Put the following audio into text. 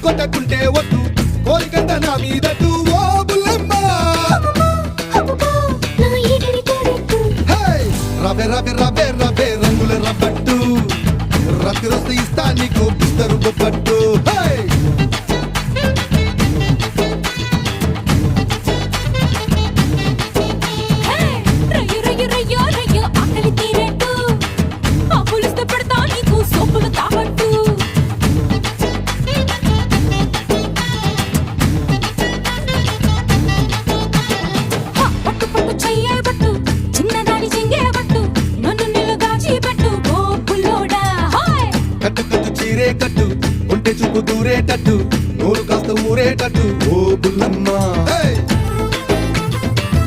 కొట్టకుంటే వద్దు కోరికంత నా మీదట్టు ఓ బుల్లమ్మ రవే రవే రవే రవే రంగుల రబ్బట్టు రాత్రి వస్తే ఇస్తా నీకు బిస్తరు బొబ్బట్టు కట్టు కట్టు చీరే కట్టు ఉంటే చూపు దూరేటట్టు